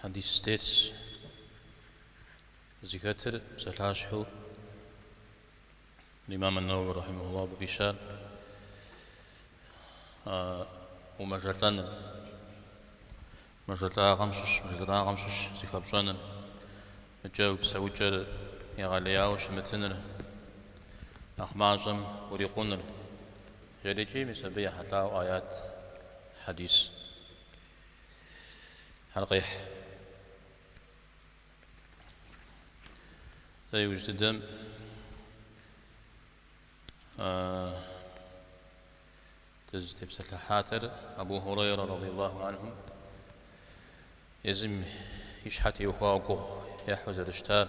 حديث ستيتس ذكر سلاشحو الإمام النووي رحمه الله بغيشان ومجرلان مجرلا غمشش زكابشان مجاوب سوجر يغالياو شمتنر أخماجم وريقونر جريجي مسبيا حتلاو آيات حديث حلقيح زي وجددم تجتب سلحاتر أبو هريرة رضي الله عنه يزم يشحت يوهاقه يحوز الاشتار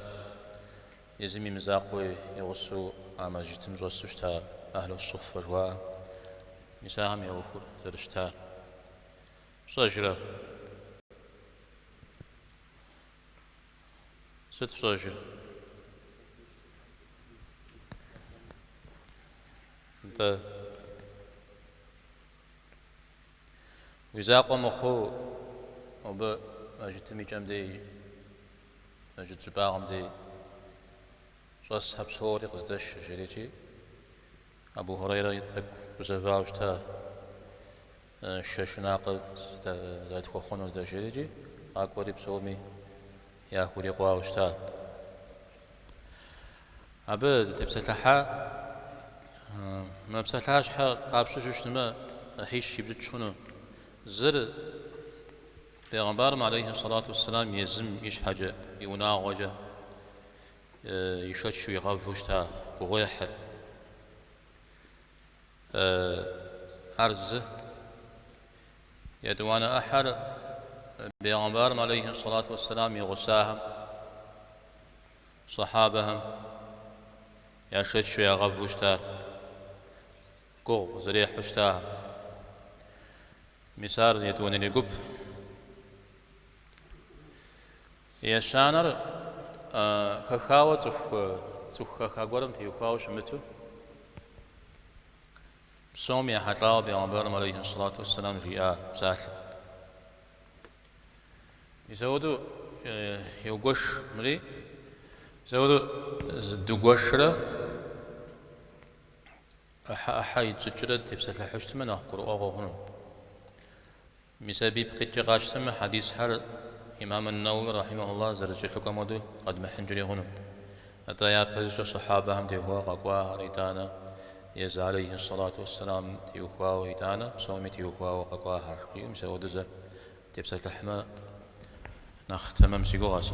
يزم مزاقوي يغسو أما جيتم جوسو اشتار أهل الصفر و نساهم يوهو الاشتار صجرة ست صجرة انت ويزاقو مخو وب أجتمي جمدي أجت زباغم دي شخص حب صوري قصدش جريتي أبو هريرة يتك وزفاوشتا الشاشناق ذات خوخونو دا جريتي أكبري بصومي يا خوري قواوشتا أبد تبسلحا ما بسلحاش حا قابشوش ما حيش يبدت شنو زر پیغمبر عليه الصلاة والسلام يزم إيش حاجة يناغجة يشتشو يغفوشتا وغيحر أرز يدوانا أحر پیغمبر عليه الصلاة والسلام يغساهم صحابهم يشتشو يغفوشتا قو زريح وشتا مسار يدوانني قب يشانر خخاوة تخ خاغورم تيخاو شمتو بصوم حتلاو بيغمبر عليه الصلاة والسلام جاء بسال يسودو يوغوش ملي يسودو زدوغوشرا أحا يتسجرد تبسل حشتما نخقر أغوهن مسابيب قد غاشتما حديث حر إمام النووي رحمه الله زرجت لكم ودو قد محنجري هنا أتايات بزج صحابة هم تيهوا قوا ريتانا يز عليه الصلاة والسلام تيهوا ويتانا بصومي تيهوا وقوا هر مسود ز تبسل لحما نختم مسيقو غاس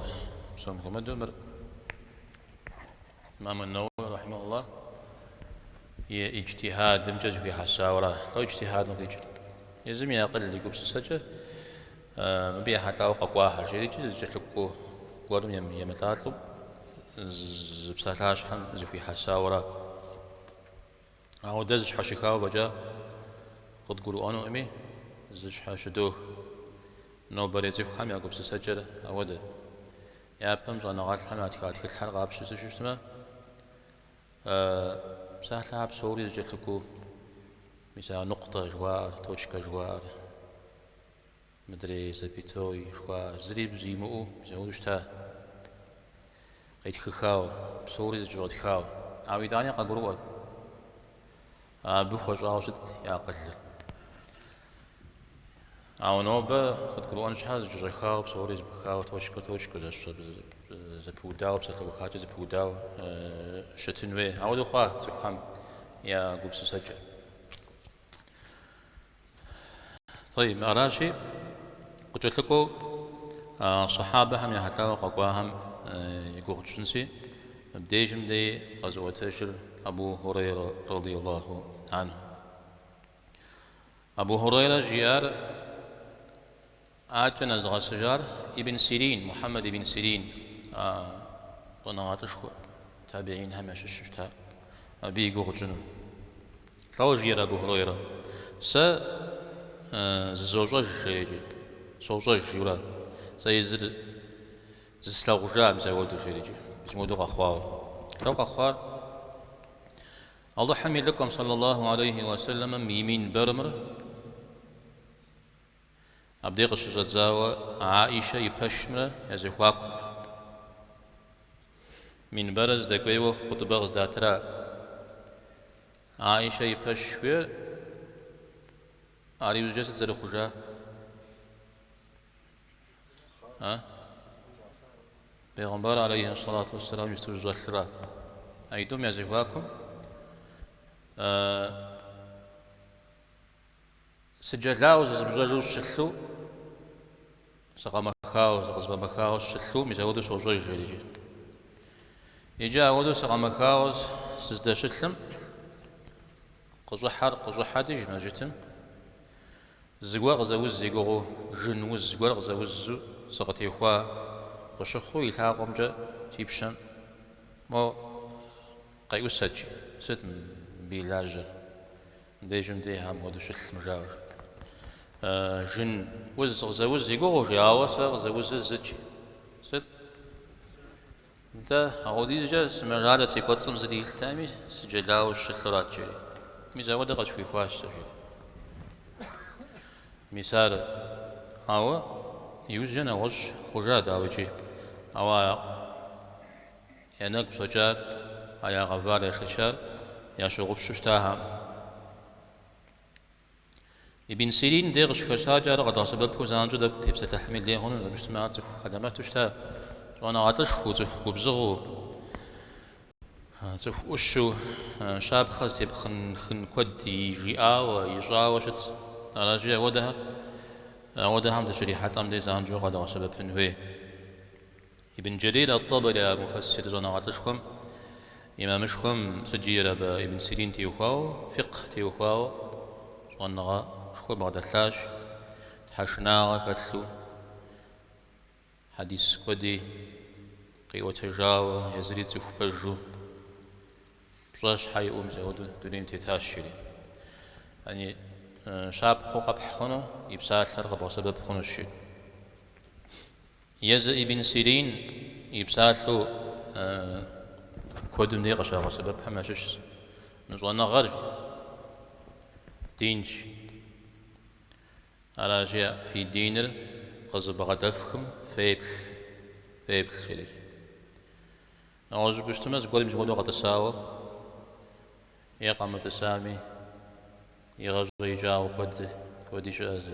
بصومكم الدمر إمام النووي رحمه الله اجتهاد مجز في حساورة لو اجتهاد نقيج يزم يقل اللي قبس السجة مبيع حتى وقوا حرجي جتلكو قرم يمتاطلب زبساتاش حم زفي حساورة أو دزش حشكاو بجا قد قولوا أنو أمي زش حشدوه نو بريزيف حم يقبس السجة أوده يا بهم زانا غال حم أتكات كل حلقة بشو سجشتما سهل بصوري جتلكو مثلا نقطة جوار توشكا جوار مدري زبيتوي جوار زريب زيمو زودشتا قيد خاو بصوري زجوت خاو عاويداني قاقروات بخوش راوشت يا قتل أو نوبة قد قرؤان شحاز جوج خاو بصوري زبخاو توشكا زبوداو بسلو خاجة زبوداو شتنوي عودو خواه سبحان يا قبس سجل طيب أراشي قلت لكم صحابة هم يحتاجوا قواهم يقول جنسي بديجم دي غزوة تشر أبو هريرة رضي الله عنه أبو هريرة جيار آتنا زغا سجار ابن سيرين محمد ابن سيرين طنغاتشكو تابعين هم يشششتها أبي يقول جنو لو جيار أبو هريرة زوجة جيجي زوجة جيولا زيزر زسلاغجا مزاولدو جيجي بسمودو غخوار لو غخوار الله حمي لكم صلى الله عليه وسلم ميمين برمر أبدي قصة زاوة عائشة يبشمرة يزخواكم من برز دقويو خطبة غزداترا عائشة يبشمر أريد جسد زر خجا بيغمبر عليه الصلاة والسلام يستوجز الشراء أيدوم يزخواكم سجلاوز زبزوج الشلو سقام خاوز غزب مخاوز الشلو مزودو سوزوج جليجي يجي أودو سقام خاوز سزدا شلم قزوحر ديج ماجتم زغوا غزوز زيغو جنوز زغوا غزوز سقتي خوا قشخو يلها جا تيبشن مو قيو سجي ست بيلاج ديجم دي هم ودو شلم جاور جن وز غزوز زيغو جاوس غزوز زجي ست انت اودي جا سمجاله سيقصم زدي التامي سجلاو الشلرات جري ميزاوده قش في فاش سجي مثال هو يوجنا وش خجاد اوجي او ينك سجاد ايا غفار ششار يا شغب ششتاها ابن سيرين ديغش خشاجر غدا سبب كوزانجو دب تبس تحمل لي هون المجتمعات خدمات تشتا وانا عطش خوزف وبزغو زف وشو شاب خاص خن كود يجيا ويجا وشت راجي ودها هم تشريحات ام دي زانجو غدا سبب هنوي ابن جرير الطبري مفسر زنا عطشكم امامشكم سجير ابن سيرين تيوخاو فقه تيوخاو وانا شكو بعد الثلاش تحشنا كتلو حديث كودي قيوة تجاوة يزريد سفبجو بجاش حي زودو دونين تتاشري يعني شاب خوقا بحخنو يبسات لرغب وسبب خنو الشي يز ابن سيرين يبسات له كودو نيقشا وسبب حماشش نزوانا غرج دينش على جاء في دينر قصب غدفكم فيبل شلي نعوذ بشتمز قول مش قولوا غتساوى يقام تسامي يغزو يجاو كودي شاز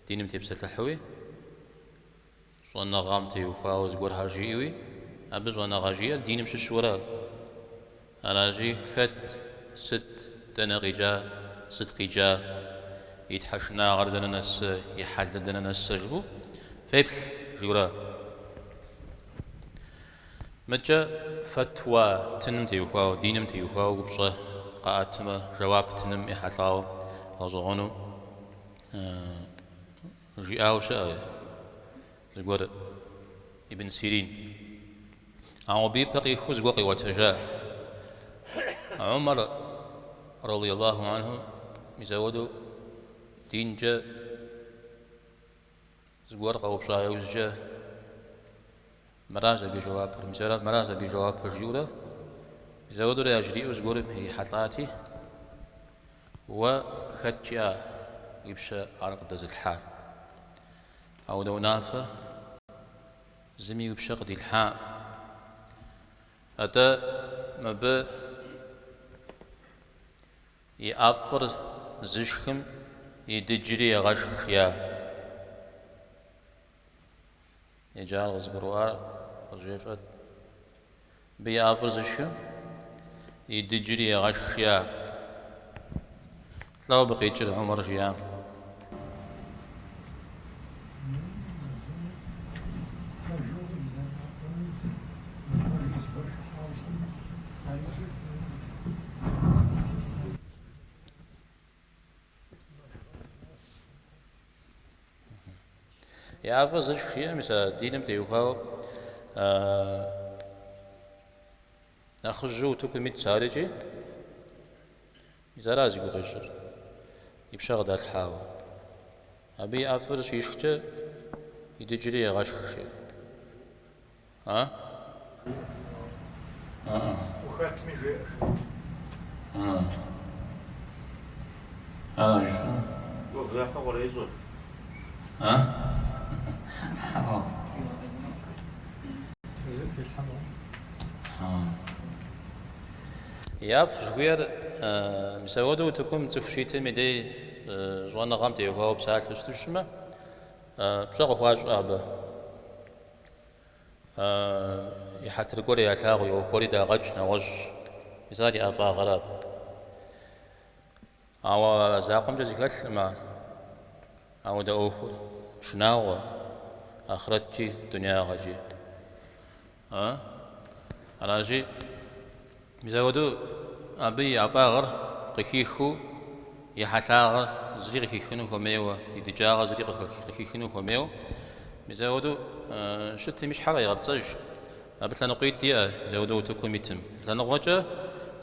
دينم تبسل الحوي شوانا غامتي وفاوز قول هاجيوي أبز وانا غاجير دينم ششورا على جي خت ست تنغيجا صدقي جا يتحشنا غردنا ناس يحددنا ناس سجبو فيبل جورا مجا فتوى تنم تيوخاو دينم تيوخاو وبصه قاتمة جواب تنم يحطاو أظغنو جياو شاء زغور ابن سيرين أو بي بقي خوز وقي وتجا عمر رضي الله عنه مزودو دين جا زغور قو بصايو جا مرازا بجواب المسارات مرازا بجواب الجورة زودو لا يجري زغور هي حطاتي وختشا يبشى عرق دز الحال أو لو نافة زمي يبشى قد الحال أتا ما يأفر زشكم يدجري غشخ يا يجعل غزبروار رجيفت بيأفر زشكم يدجري غشخ يا لو بقيتر عمر جيا يعرف زوج شيء مثلا دينم تيوكاو ناخذ جو تكميت سارجي إذا رازق غشر يبشغل الحاوى أبي أفر شيء شكته يدجري غش شيء ها وخاتمي غير هذا شنو وضعف ولا يزول ها؟ في الحمام. ياف جوير مسودو تكون تفشيت ميدي جوانا غامتي هو بساعة لستوشما بشغل خواج أبا يحتر قولي يتاغي وقولي دا غج نوج يزاري أفا غراب أو زاقم جزي كلمة أو دا أوخو شناغو آخرتي دنيا غجي راجي مزودو أبي أفاغر قخيخو يحتاغر زريغ خيخنو هميو يدجاغ زريغ خيخنو هميو مزودو شتي مش حرا يغرتج أبت لنا قيد ديا مزودو تكو ميتم لنا غجا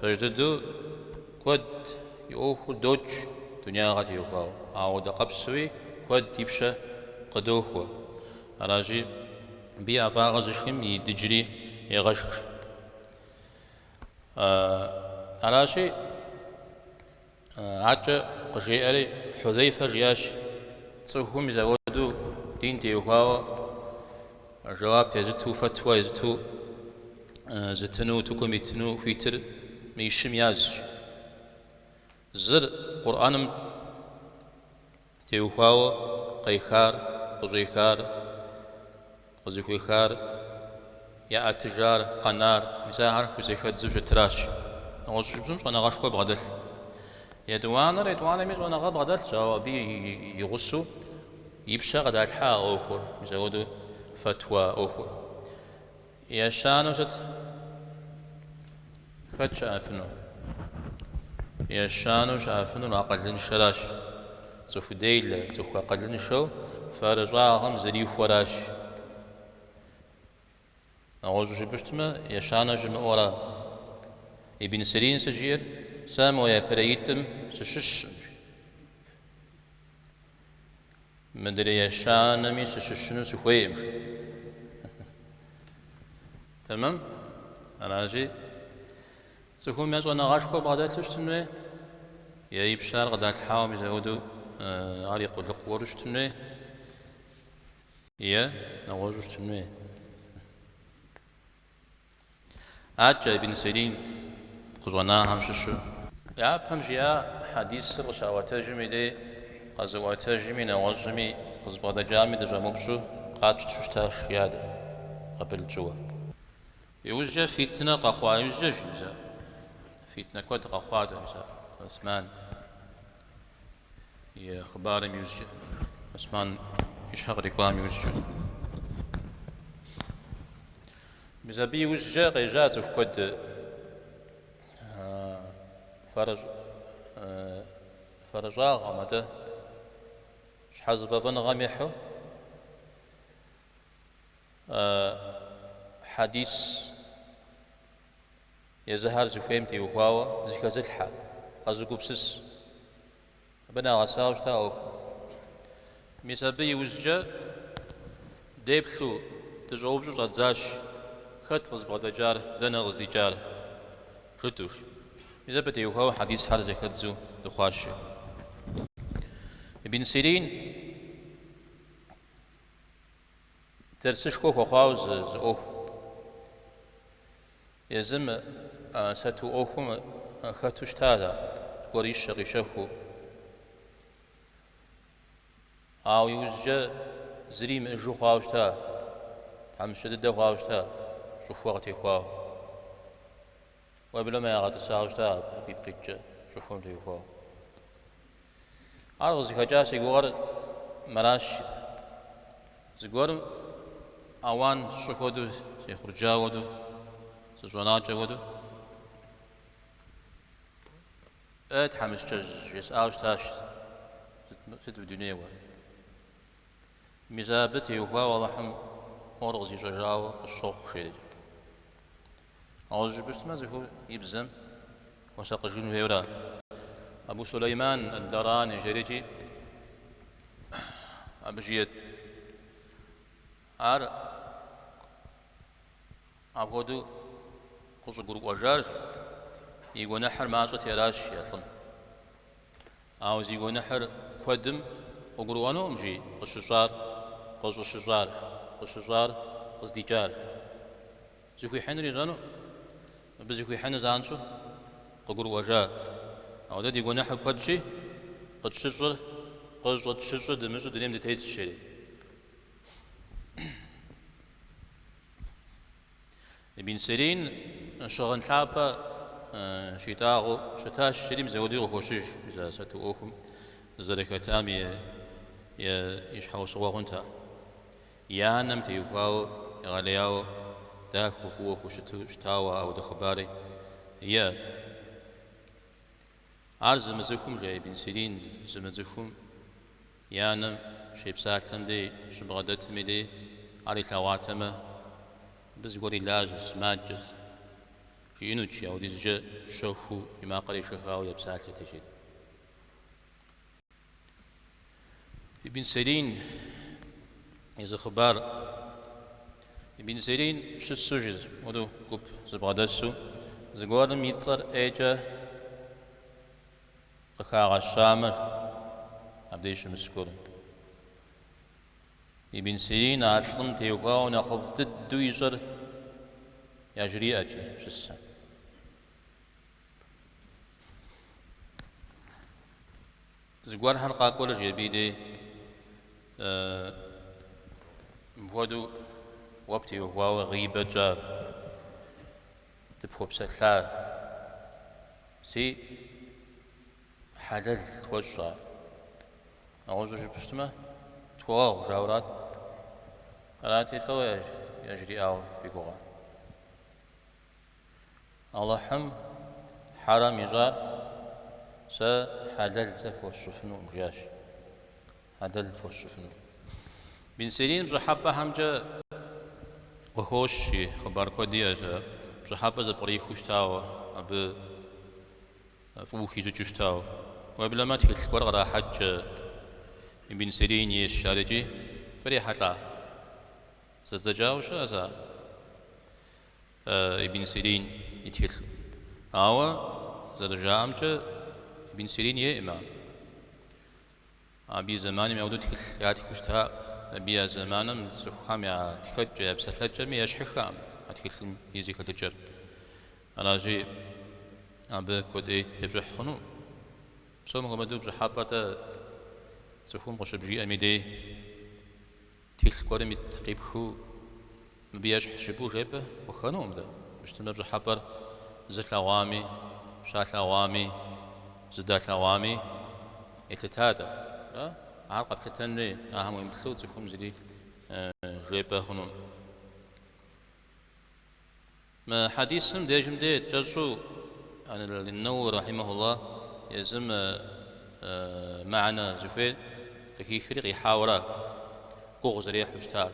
بجددو كود يوخو دوج دنيا غاتي يوخاو أو دا قبسوي كود يبشا قدوخو راجي بي أفاغر زشكم يدجري يغشك أراشي عجة قشيئري حذيفة رياش تصوهم يزودو دين تيوهاوا جواب تزتو فتوى يزتو زتنو تكوميتنو فيتر ميشم ياز زر قرآنم تيوهاوا قيخار قزيخار قزيخار يا أتجار قنار مساهر كوزيخات زوجة تراش أوش بزمش أنا غاشكو بغدل يدوانا ميز أنا غاد بغدل جوابي يغسو يبشا غدا الحا أوخر يزودو فتوى أوخر يا شانو ست فتش أفنو يا شانو شافنو ناقلن شراش سوف ديل سوف أقلن شو فرجعهم زريف وراش أعوذ جبشتما يشانا جمعورا ابن سيرين سجير سامو يا بريتم سشش مدري يشانا مي سششنو سخويم تمام أنا أجي سخوم يجو أنا غاشكو بغداد تشتمني يا يبشار غدا الحاوم يزودو غالي يقول لك ورشتمني يا نغوجو شتمني أجا ابن سيرين قزونا همششو يا بمجيا حديث سر شاواتاجمي دي قزواتاجمي نواجمي قزبادا جامي دجا مبشو قاتش تشتاش يادا قبل جوا يوجا فتنة قخوا يوجا جيزا فتنة كوات قخوا دا عثمان يا خبار يوجا عثمان يشهق رقوام يوجا بزبي وجه غيجات في كود فرجا غمده شحال فن غميحو حديث يزهر زفيمتي وهواوا زيكا زلحة قازوكو بسس بنا غساوش تاو ميسابي وجه ديبثو تجاوب جوج غتزاش خط غزبغدا جار دنا غزدي جار شتوش إذا بدي وهو حديث حرزة خدزو دخواش ابن سيرين درسش كوخ وخاوز زوف يزم ستو أوفم خطوش تادا وريش غيشفو أو يوزجا زريم إجو خاوش تا عم شدد خاوش تا شوف وقتي خواو وبلا ما يغاد الساعة وشتا في بقيتجا شوفهم لي خواو عرض زكاجا سيقور مراش زيقور أوان شوفودو سيخرجا ودو سجوناجا ودو حمش جج يسألش تاش ست بدنيا وا مزابتي خواو والله حم أرغزي جاجاو الشوق شيء أعوذ بسم الله يبزم وساق جنو هيورا أبو سليمان الدراني جريجي أبجيت عار أبودو قص جروب وجار يقول نحر معصوت يراش يطلن أو يقول نحر قدم وقروانو مجي قششار قششار قششار قصديجار زكوي حنري زانو بزكوي حن زانشو ققر وجا أو ده يقول نحن قد شيء قد شجر قد شجر دمشق دنيم دتهيت الشيء ابن سيرين شغل حابة شتاغو شتاش شريم زودي وخوشش إذا ستوهم ذلك تامي يشحو صواغنتا يا نم تيوكاو يغالياو داخو فوق شتاوا أو دخباري يا عرض مزخم جاي بن سيرين زمزخم يا نم شيب ساكن دي شبغدت مدي علي ثواتمه بس قولي لاجس ماجس شينوتشي أو ديزجا شوفو بما قري شفاو يبسالة تجد ابن سيرين إذا خبار ابن سيرين شو السجز ودو كوب زبغدسو زقوار ميتصر ايجا قخاغ الشامر عبديش مسكور ابن سيرين عطلم تيوقاو نخفت الدويجر يجري أجي شسا زقوار حلقة كل جيبيدي بودو وقتي وهو غيبة جا تبخو بسلا سي حلل توجع أعوذ بشتمه تواغ جاورات قراتي لو يجري أو في قوة الله حم حرام يجار حلل زفو الشفنو مجاش حلل فو الشفنو بن سيرين بجحبة همجا وهوشي خبر كودية جا بجحبة زبري خوشتاو أب فوخي جوشتاو وبلما تحيل ورغرا حج ابن سيرين يشارجي فريحة لا زجاوش أزا ابن سيرين يتحيل أو زرجامج ابن سيرين يئما أبي زمان مودود تحيل ياتي خوشتها أبي زمان من سخام يا تخج بسلج مي يشحخام أتحيل يزي كتجر أنا جي أب كودي تبجح خنو سوم قمدو بجحابة سخوم قشبجي أميدي تيل قرم يتقيبخو مبياش حشبو جيبه وخنوم ده بشتم بجحابر زت لوامي شات لوامي زدات لوامي اتتادا عقب كتنري أهم يمثلو سخوم زدي جيبه خنوم ما حديثم ديجم دي جزو عن النووي رحمه الله يزم معنا زفير لكي خريق يحاورا قوغز ريح وشتار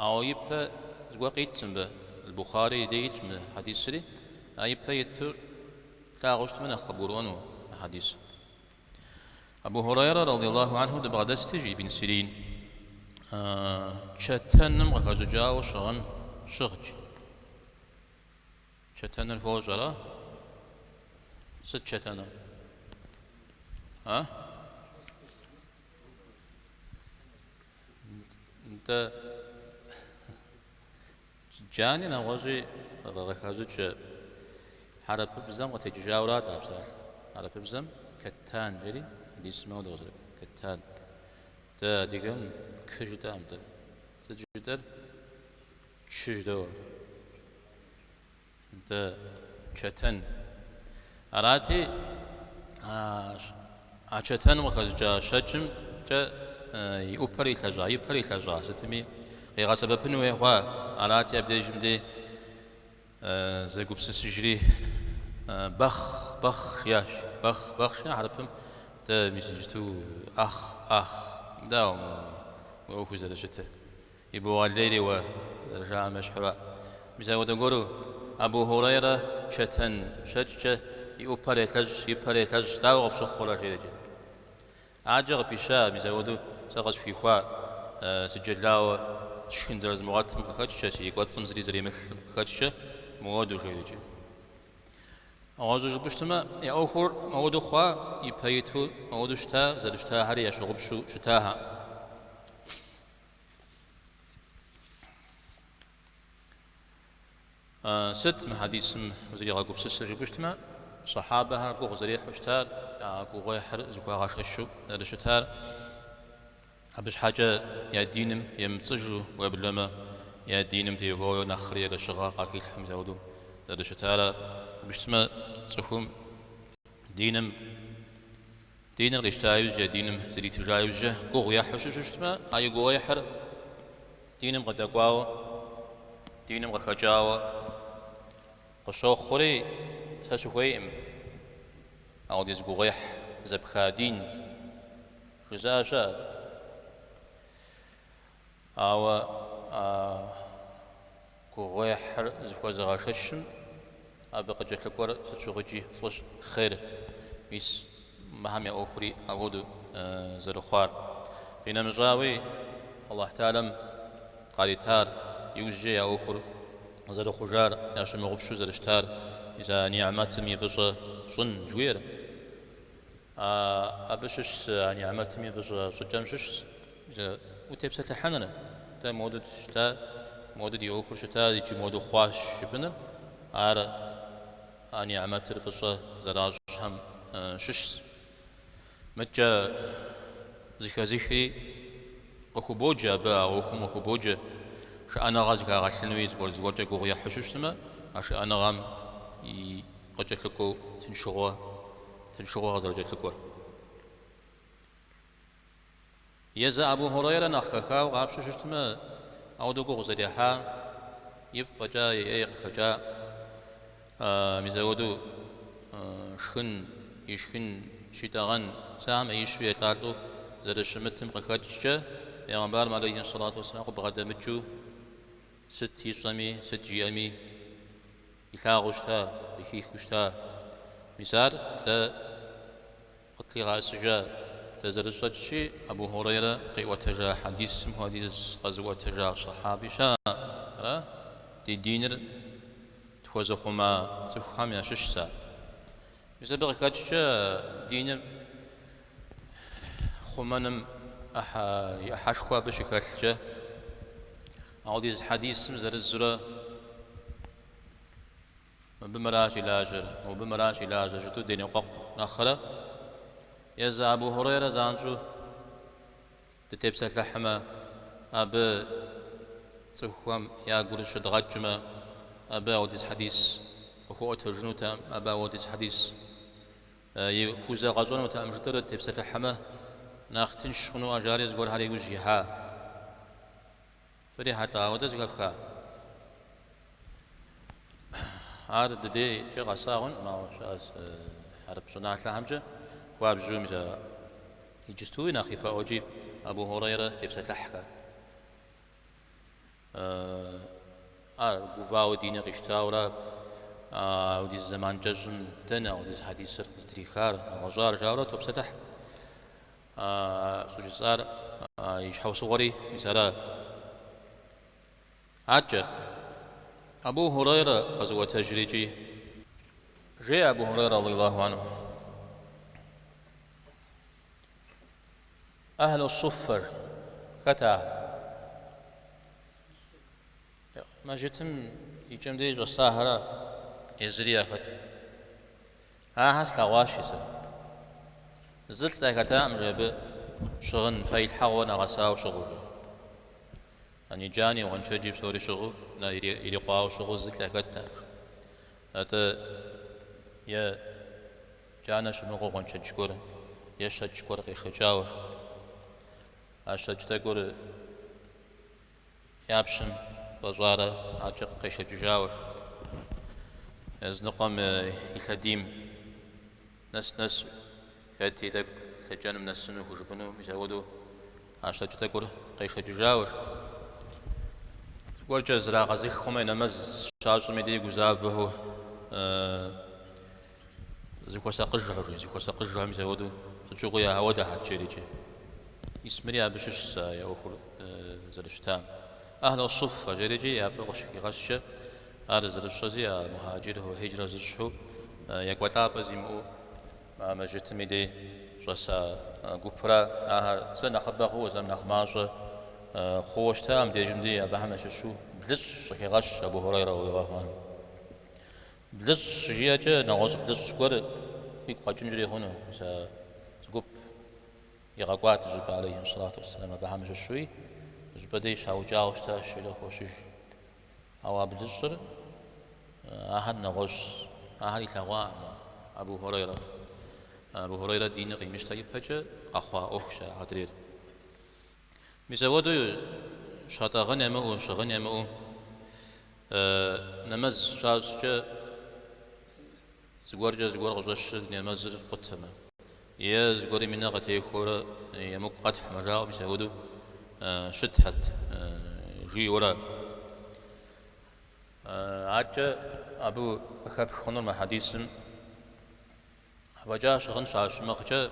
أو يبقى زواقيت سنبه البخاري ديت من حديث سري يبقى يتر لا غشت من خبرونه حديث أبو هريرة رضي الله عنه دبغ دستجي بن سيرين شتنم غزجا وشغن شغج شتن الفوزرة ست شتنم ها انت جاني نوازي غزج حرب بزم وتجاورات أبصار حرب بزم كتان جري دي اسمه دوزر كتان تا ديجم كجدا أمتى تجدر شجدو انت شتن أراتي أشتن وكذا شجم جا يوبري ثجا ستمي غير سبب إنه هو أراتي أبدي جمدي زقوب سجري بخ ياش بخ شنو عرفهم ده مسجتو أخ داوم وأخوز هذا شتى يبوا الليل ورجع مشحرة مثلا ودقولوا أبو هريرة شتن شجة يبري ثلج داو في شخورة جديدة عاجر بيشا مثلا ودو سقط في خوا سجلاو شكن زرز مغاتم خدشة شيء قد سمزري زري مثل خدشة موادو جديدة أوازج بشتما يا أخر مودو خوا يبيتو مودو شتا زاد شتا هري يشغب شو شتاها ست محاديث وزري غاقوب سسر بشتما صحابة هرقو غزريح وشتار غاقو غيحر زكوا غاش الشو زاد شتار أبش حاجة يا دينم يمتصجو وبلما يا دينم تيغو نخري لشغا قاكي الحمزة ودو زاد شتار بشتما صحوم دينم غيشتايوز يا دينم زري تجايوز قوغ يحوش شتما أي قوغ يحر دينم غدقواو دينم غخجاو قشو خوري تسويم أو ديز قوغيح زبخادين خزاشا أو قوغيح زفوا زغاششم أبقى جلكور تشوغجي فلش خير ميس مهم أخري أقول زرخار فينا مجاوي الله تعالى قالتار يوجي أخر زر خجار يا شم غبشو زر اشتار إذا نعمتم يفجر شن جوير أبشش نعمتم يفجر شجمشش إذا وتبسط لحننا تا مودد شتا مودد يأخر شتا يجي مودد خواش بنا نعمت الفجر زراج هم شش متى زخري أخو بوجا با أخو بوجا شأنا غازك غاشلنويز ورزقوجا قوغيا حشوشتما أنا غام قجلكو تنشغوا غزرجلكو يزا أبو هريرة نخخا وغابشوشتما أو دوغو غزريحا يفجا يأيق خجا مزودو شخن يشخن شيطان سام يشوي تارلو زاد شمتم قخاتشا پیغمبر علیه الصلاة والسلام بغدامتشو ست يصمي ست جيامي يلاغوشتا يخيخوشتا مسار تا قتلي غاسجا تزرشتشي أبو هريرة قوة حديث حديث غزوة صحابي شا دي دينر توزخما تفهم يا ششسا مسار بغكاتشا دينر خمانم أحشوا بشكلجة عوديز حديث مزر الزرا بمراش لاجر وبمراش لاجر جتو دين قق نخرة يزا أبو هريرة زانجو تتبسك لحمة أب تفهم يا قرش دغجمة أبا عوديز حديث وهو ترجنوتا أبا عوديز حديث يخوزا غزونوتا أمجدر تبسك لحمة ناختن شنو أجاريز قول هاري وجيها فري حتى ودز غفكا عاد دي جي غساغن ما شاس حرب صناعة لهمجة وابجو مجا يجستوي ناخي باوجي أبو هريرة يبسط لحكا قفاو دين غشتاورا ودي الزمان جزم تنا ودي حديث استريخار غزار جاورا تبسط لحكا سوجي صار يشحو صغري مثلا عجة أبو هريرة غزوة تجريجي جاء أبو هريرة رضي الله عنه أهل الصفر كتا ما جتم يجم ديج الصاهرة يزريا كت هاس لغاشيسة زلت لكتا أمجب شغن فايل حغونا غساو شغل أني جاني وغنشو جيب سوري شغل نا إلي قواو شغل زلت لكتا أتا يا جانا شمغو غنشو جكور يشا جكور غيخ جاور أشا جتاقور يابشم بجارة عجق قيش جاور يزنقم يخديم نس كاتي لك لجان من السنة وجبنو يزودو عشان تقول قيش جاور تقول جزرا غزيك خما نمز شاش ميدي جزافه زيكو ساقجه يزودو تجوغ يا هودا حتشيريجي اسمري ابشش يا اخر زلشتام اهل الصفه جريجي يا بغش غش ارز الشزي مهاجر هو هجره زشو يقولا بزيمو ما مجتمع دي جسا قبرة زن خبخو زن خماش خوش تام دي جمدي أبهمش شو بلش غش أبو هريرة رضي الله عنه بلش جيجة نغوص بلش قر يقع جنجري هنا سقب يغاقوات جب عليه الصلاة والسلام أبهمش شوي جبدي شاو جاوش تاشيله خوشش أو بلشر أهل نغوص أهل يتغوا أبو هريرة دين قيمش تجيب هجة أخوا أخشى هدرير مزودو شاتا غنيمه شغنيمه نمز شاش زغور غزوش نمز قتمه يا زغوري من غتي خورا يمك قد حمراء مزودو شتحت جي ورا عاد أبو خاب خنور ما حديثم وجا شغن شاش مخجة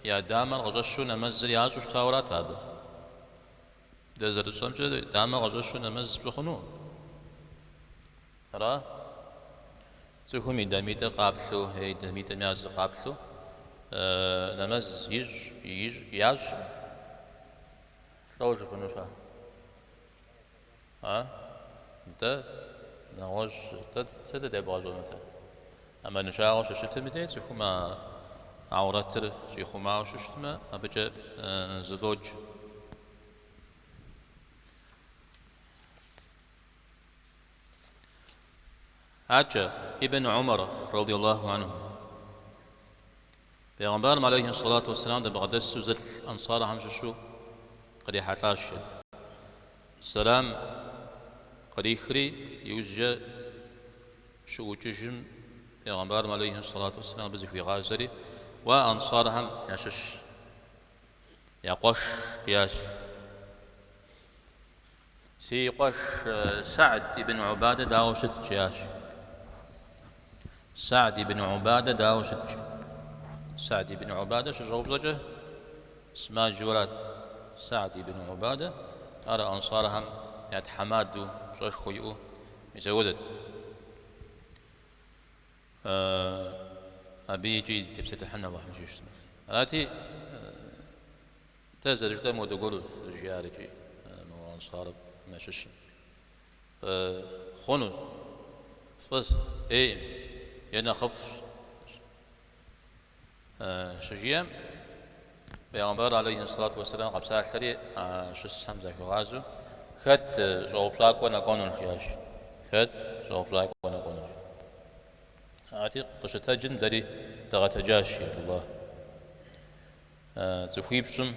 يا دام غزوش نمز رياض وشتاورات هذا دزر سمجة دام غزوش نمز بخنو را سوكمي دميت قابلو هي دميت مياز قابلو نمز يج شلوج بنوشا ده نواج ده ده بازونته أما نشاء وششت مديت سوكما عورتر سوكما وششتما أبجا زوج حاجة ابن عمر رضي الله عنه بيغمبار عليه الصلاة والسلام ده بغداد سوزل أنصار همششو قري حتاش السلام قري خري يوجد شو وججم بيغمبار عليه الصلاة والسلام بزي في غازري وأنصارهم يشش يقش ياش سيقش سعد بن عبادة داوشت جياش سعد بن عبادة داوشت سعد بن عبادة شجوب زجه اسماء جورات سعد بن عبادة أرى أنصارهم يات حمادو شوش خويو يزودد أبي جي تبسل حنا الله مشيش الاتي تزر جدا مو دقول رجال جي مو أنصار مشيش خنو فس إيه ينا خف شجيم بيغمبر عليه الصلاة والسلام قبل ساعة تري شس همزة كغازو خد جواب ساق ونقونن فياش خد جواب ساق ونقونن عاتق قشتها جن دري دغت جاشي الله زخيبشم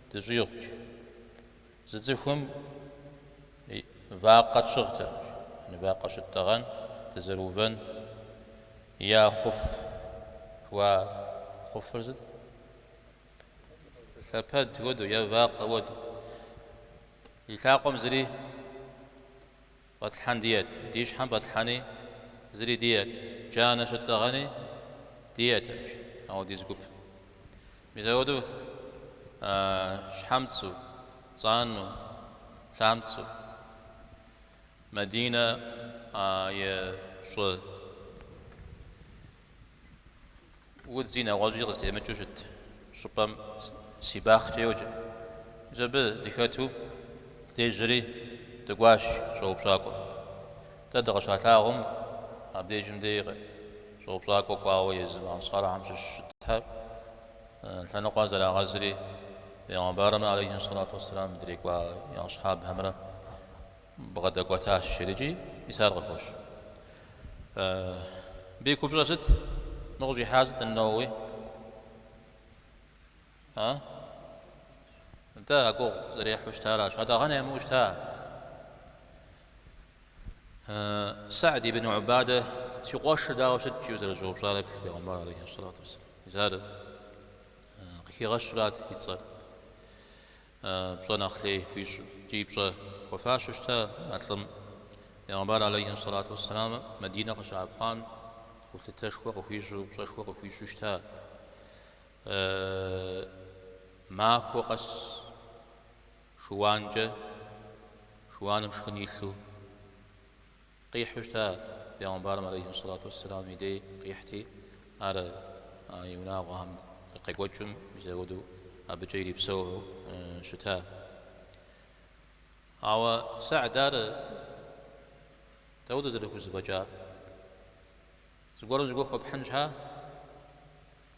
تجيغ ززفهم فاقت شغته فاقت شتغن تزروفن يا خف وخف رزد فبد ودو يا فاق ودو يتاقم زري بطلحان ديات ديش حم بطلحاني زري ديات جانا شتغني ديات أو ديز قب مزودو شحمتسو صانو شامتسو مدينة يا شو وزينا غازي غزي متوجد شبام سباخ تيوجد جب دكاتو تجري تقواش شوب ساكو تدغ شاتاهم عبدي جمدي شوب ساكو قاو يزم أنصار عمش الشتها تنقاز على غزري بيغمبارنا عليه الصلاة والسلام دريك يا أصحاب همرة بغدا قوتاش شريجي يسار غفوش بيكو بلست نغزي حازت النووي انت اقول زريح وشتاراش هذا غنم وشتا سعد بن عبادة سيقوش داوشت جوز الجوب صالح بيغمبر عليه الصلاة والسلام يزار قي غشرات يتصل بصنا خليه ويش جيب صا وفاش وشتا أطلم بيغمبر عليه الصلاة والسلام مدينة شعب خان قلت تشكوى وفيشو بصشكوى وفيشو شتا ما فوقس شوانجة شوان مشخنيثو قيح وشتا بيغمبارم عليه الصلاة والسلام يدي قيحتي على يناغهم قيقوجم بزودو أبجيري بسوعو شتاء أو ساعة دار تود زلكو زبجا زقورم زقوك بحنجها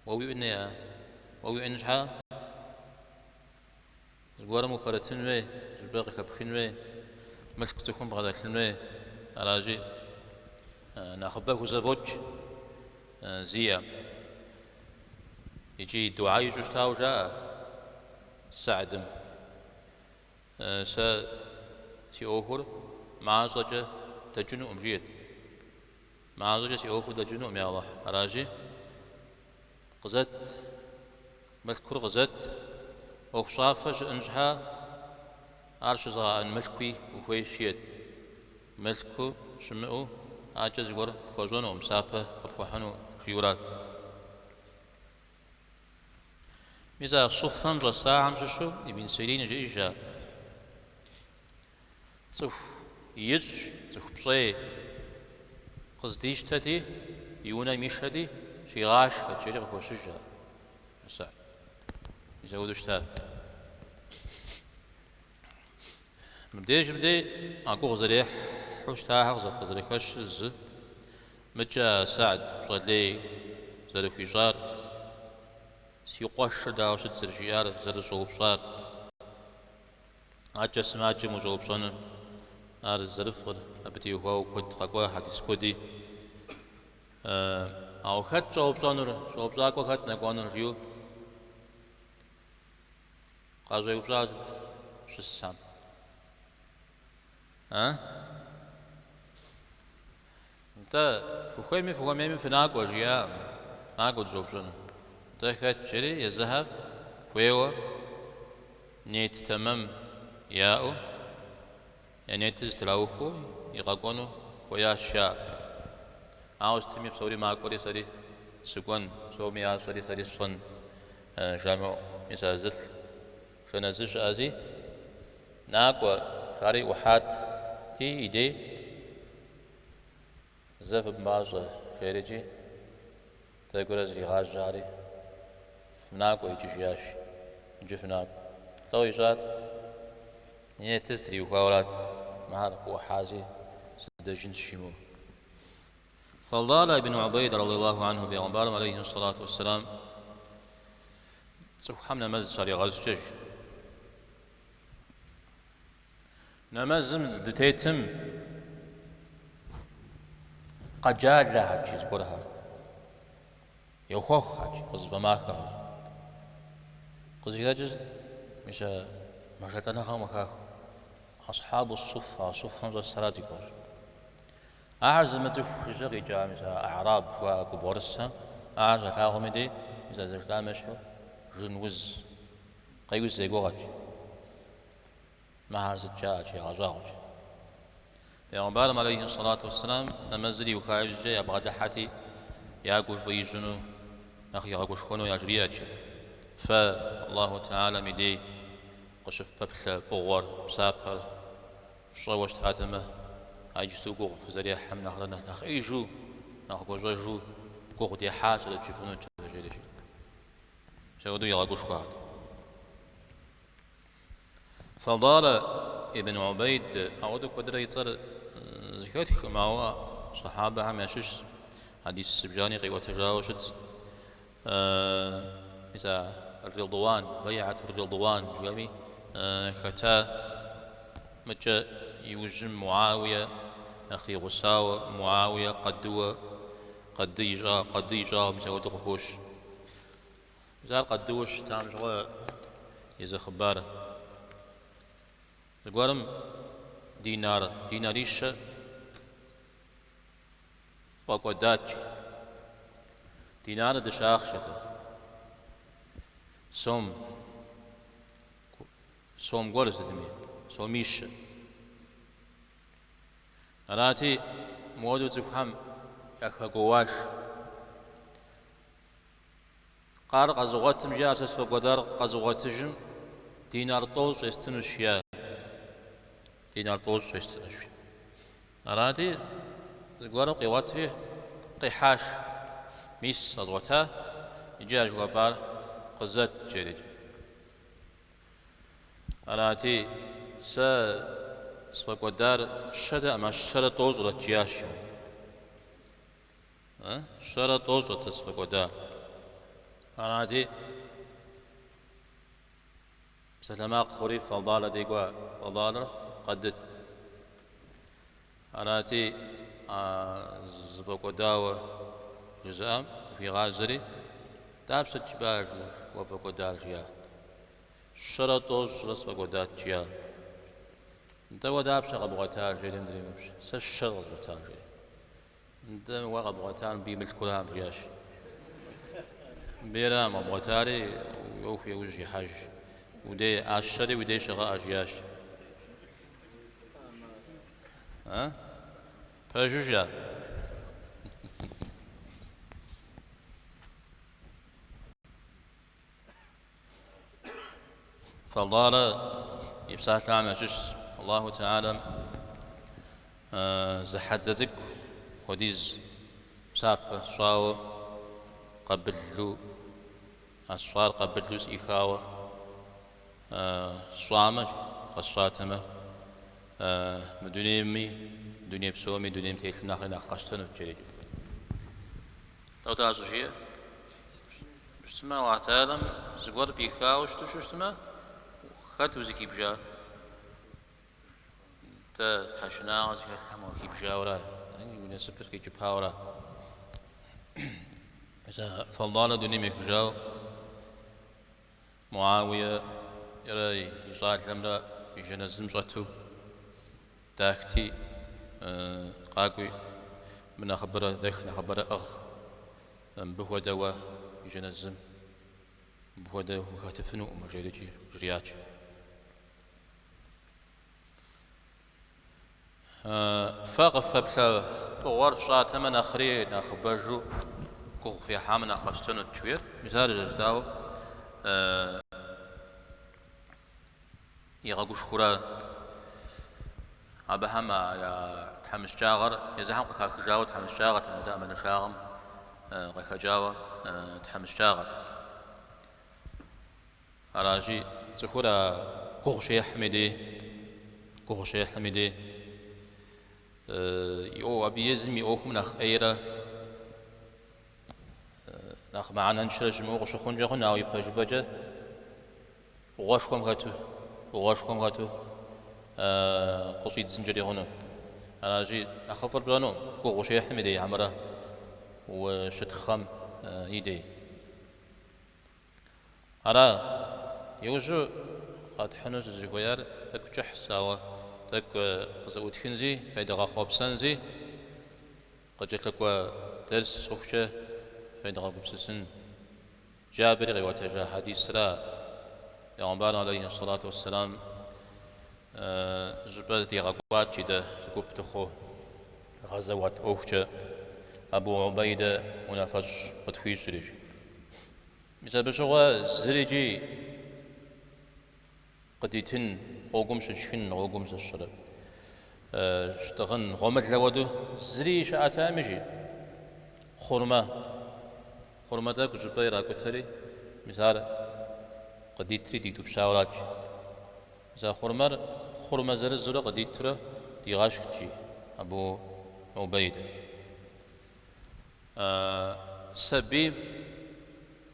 ووي إنجها زقورم وقرتنوي زباقك بخنوي ملك تكون بغدا كلمة راجي ناخبك وزفوج زيا يجي دعاء يجوشتها وجاء سعدم سا سيوهر مع زوجة تجنو أمجيد مع زوجة سيوهر تجنو أمي الله راجي قزت ملكور غزت وخصافش انجها عرش زغا ان ملكوي وخويشيد ملكو شمئو عجز يقول كوزونو مسافة فرقوحنو فيورات ميزا صفن جا ساعة مششو ابن سيرين جيجا صف يج صف بصي قصديش تتي يونا ميشتي شيغاش كتشيري غوشجا مساء يزودو شتاب مبدي أقول غزريح حوشتها غزريح كشز متجا سعد صلي زاد في جار سيقوش دا وشد سرجيار زاد صوب صار عجا سماج مجوب صن ار زرفر أبتي هو كنت قوا حديث كودي أو خد صوب صاكو خد نقوان ريو قازو يبزازد شسام انت فخوي في ناقو جيا ناقو جوبجن تخت شري يذهب فيو نيت تمام ياو يعني تزتلاوكو يقاقونو ويا شا عاوز تمي بسوري ماكوري سري سكون سوميا سري صن جامع مسازل شنزش ازي ناقو شاري وحات تي إيدي زف بمازة شيريجي تقول أزري غاز جاري فناكو يجيش يجي فناكو ثو يجات نيه تستري وخاورات مهار وحازي سدجن الشمو فضال بن عبيد رضي الله عنه بيغمبار عليه الصلاة والسلام سبحانه مز شاري غاز جج نمازم زدتيتم قجال لها تشيز قولها يوخوخ حاج قز فماكا قز يجز مش مشاتنا خامكاخ أصحاب الصفة صفة الصلاة يقول أعرض متف جري جامس أعراب وكبورسها أعرض هاهم دي إذا زرتا مشهو جنوز قيوز زيقوغاج ما هرزت جاء غزاوج پیغمبر عليه الصلاة والسلام نمزلي وخارج جاء بغدحتي يقول في جنو نخي يقول شكونه يجرياتي فالله تعالى مدي قشف ببخ فوار مسافر فشوش تاتمه أيجستو قوغ فزريح حم نخلنا نخ إيجو نخ قوجو قوغ دي حاجة تشوفونه تشوفه شودو يقول شكوات فضال ابن عبيد أعود قدر يصير زكاتك معه صحابة عم يشش حديث السبجاني قيوة تجاوشت إذا الرضوان بيعة الرضوان جميع ختا متى يوجم معاوية أخي غساوة معاوية قديجا مسود قخوش إذا قدوش تام شغل إذا خباره القرم ديناريش وقداتش دينار دشاخشته سوم قرز دمي سوميش راتي مودو تفهم ياخا قواش قار قزغوتم جاسس فقدر قزغوتجم دينار طوش يستنشيا دينار طوش يستنشيا أرادي زقوارو قيواتري قيحاش ميس أضوتها يجاج وبار قزت جريج أراتي سوق ودار شدا ما شدا توز ولا تجياش شدا توز ولا تسوق ودار أراتي سلما قري فضالة ديقوا فضالة قدت أراتي زبق وداوة جزام في غازري دابس الجبال وفق ودار جيا شرطوز رس وقودات جيا دوا دابس غبغتار جيل ندري مش سشر غبغتار جيل دوا غبغتار بيمل كلام رياش بيرا مبغتاري يوفي وجي حج ودي عشري ودي شغا أجياش ها فجوجا فالله يبساك عام جس الله تعالى زحد ززك وديز بساق صاو قبلو الصار قبلو سيخاوة صامر قصاتما مدنيمي دنيا بسومي دنيا متيل ناخل ناخشتن بجريج لو تعزوجيه بسما وعتالم زغور بيخاوش تشوشتما خات وزكي بجار تا حشنا زي خمو كي بجاورا يعني ونسبر كي جباورا إذا فضال دنيا مكجاو معاوية يرى يصار لملا يجنزم جاتو داكتي قاقوي من أخبره دخ نخبره أخ بهو دوا يجنزم بهو دوا هاتفنو مجالجي جرياج فاقف فبلا فوار فشات من آخرين أخبرجو كوخ في حامن أخستن التوير مثال الجداو يغاقوش خورا أبهم يا تحمس جاغر يزحم قا خجاو تحمس جاغر تمدا من شاغم قا خجاو تحمس جاغر أراجي زخورا كوخ شيخ حميدي كوخ شيخ حميدي يو أبي يزمي أوكم نخ أيرا نخ معنا نشرج موغ شخون جخون أو يبهج بجا وغاشكم غاتو وغاشكم غاتو قصيد زنجري هنا أنا جي أخفر بلانو كوغ شيخ حميدي عمره وشتخم يدي أرا يوجو قد حنوز زيغويار تك جح سوا تك قزوت خنزي فايدا غاخوب سنزي قد جتلك درس خوشة فايدا غاخوب سن جابر غيواتجا حديث را يغنبال عليه الصلاة والسلام جبال دي غاقوات جدا زكوب تخو غزوات أوخشة أبو عبيدة منافج قد في سريج مثل بشغة زريجي قد يتن غوغم ششن غوغم ششرب شتغن غمت لودو زري شاعتا مجي خرما داك جبال راكوتري مثال قد يتري ديتو بشاوراج إذا خرما زر الزرق قد يترى دي غاشكتي أبو عبيدة سبي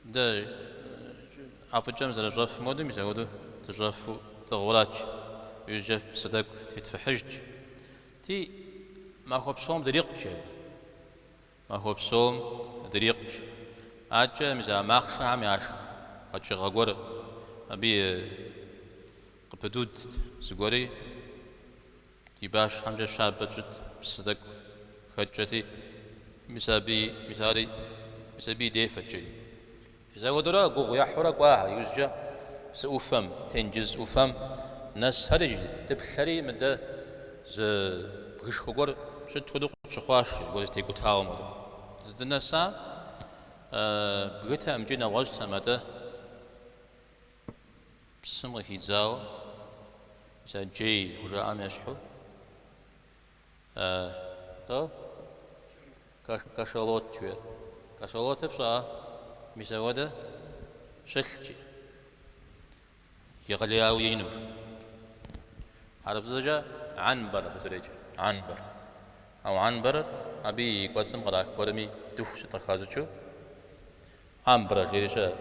ده عفجام زر جاف مودم يزودو تجافو تغوراج يجف صدق تتفحج تي ما هو بصوم دريقج ما هو بصوم دريقج أجا مزا ماخش عم يعش قد شغاقور أبي قبدود زغوري يباش حمجة شاب بجد صدق خجتي مسابي ديفة جدي إذا ودرا قوغ يحورا قواها يوزجا سأوفم تنجز أوفم ناس هرج تبخري مدى ز بغش خغور شد تودق شخواش يقول استيقو تاو مدى زد الناس بغيتها أمجينا واجتها مدى بسمغ هيزاو مثلا جي وجاء يشحو كشالوت توير كشالوت بصا مسودة شلتي يغلياو ينور عرب زوجة عنبر بزريج عنبر أو عنبر أبي قسم قراك برمي دوف شتخازوچو عنبر جيرشة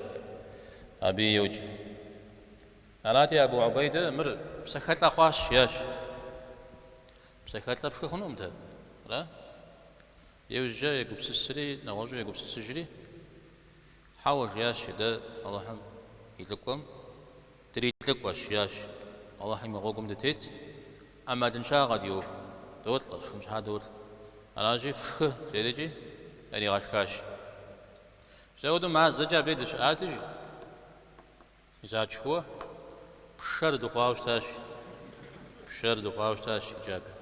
أبي يوجي أراتي أبو عبيدة مر بسكت لخواش ياش بسكت لبشو خنوم ده لا يوجي يقوم سسري نواجو يقوم سسجري حاول ياش ده الله هم يلقم تريد لك واش ياش الله هم يغوكم دتيت أما دنشا غاديو دوت لاش مش هادول أراجي فخ زيدجي يعني غاشكاش زودو مع الزجا بيدش آتجي إذا شو بشر دقاوش تاش بشر دقاوش تاش إجابة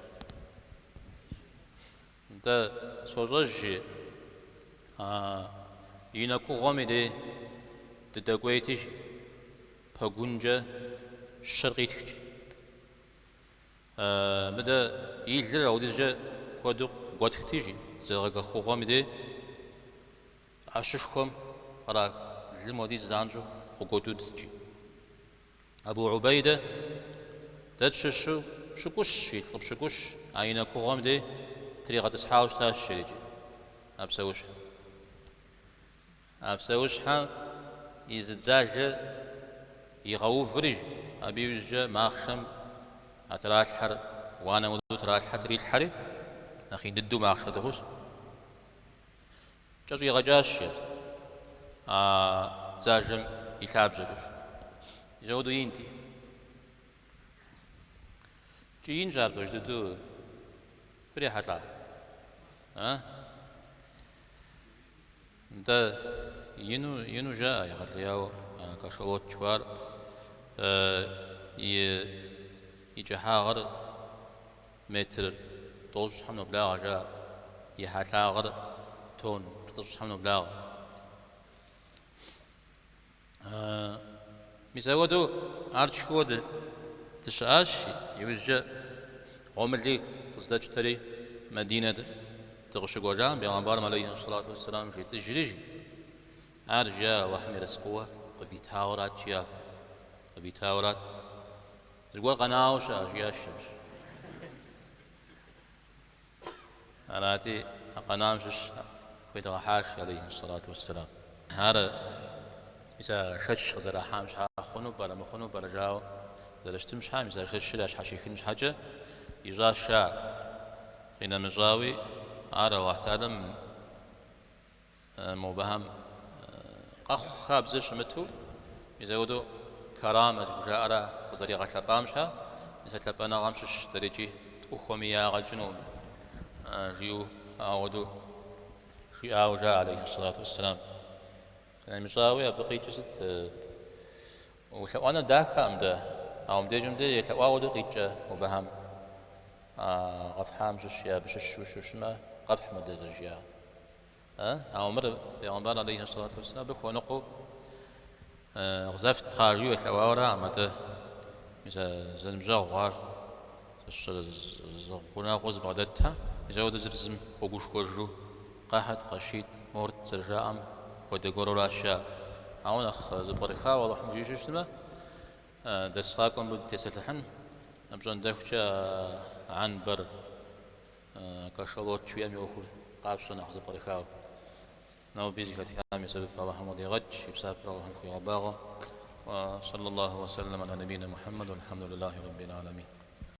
ده سوزجي ينكو غامدي تدقويتش بقونجة شرقيتك مدى يلر أو ديجا كودو قوتك تيجي زغا خو غامدي عششكم راك المودي زانجو وقوتو تجي أبو عبيدة تدششو شكوش يطلب شكوش عينا كوغام دي طريقة تسحاوش تاش شريجي أبسوشها يزدزاج يغو فرج أبي وجه ماخشم أتراك الحر وأنا ودو تراك حتري الحري أخي ددو ماخشة تغوش جاجو يغجاش يرد زاجم يلعب جاجوش جودو ينتي جين جاب دوجدو فري حتلا ده ينو جاء يغلياو كشلوت جوار يجهاغر متر دوج حمل بلاغ جاء يحلاغر تون دوج حمل بلاغ مساودو أرشكود تشاش يوجد عملي قصدت تري مدينة تغشق وجام بيغمبار عليه الصلاة والسلام في تجريج أرجع وحمي رزقوه وفي تاورات شيافة وفي تاورات تقول قناوش أجياء الشمس أراتي قنامش في تغحاش عليه الصلاة والسلام هذا إذا شش غزر حامش خنو برا مخنو برا جاو درشتمش حام إذا شش لاش حشيخنش حاجة يجا شاع خينا مجاوي أرى واحتالم مبهم قخ خابزش متو إذا ودو كرامة جاء أرى غزري غشا بامشها إذا تلبنا غمشش دريجي أخومي غجنون جيو أودو في جاء عليه الصلاة والسلام يعني مجاوي أبقي جسد وأنا داخل أمده أو مدي جمدي يتواو دقيقة وبهم غفحام جشيا بششوشما قفح مدى زجيا أو مر بيغمبر عليه الصلاة والسلام بكو نقو غزفت خارجي وتواورا مدى مثل زلمجاغوار زغونا غوز بغدادتها يزود زرزم وقوش كوجرو قاحت قشيت مورت زرجاءم ودقورو راشا أو نخ زبرخا والله مجيش شنما دسقاكم بدتسلحن نبجون دخشا عن بر كشلوت شوية ميوخر قابشنا نخ زبرخا نو بيزي فتحام يسبب الله مضي غج يبساب الله في غباغه وصلى الله وسلم على نبينا محمد والحمد لله رب العالمين.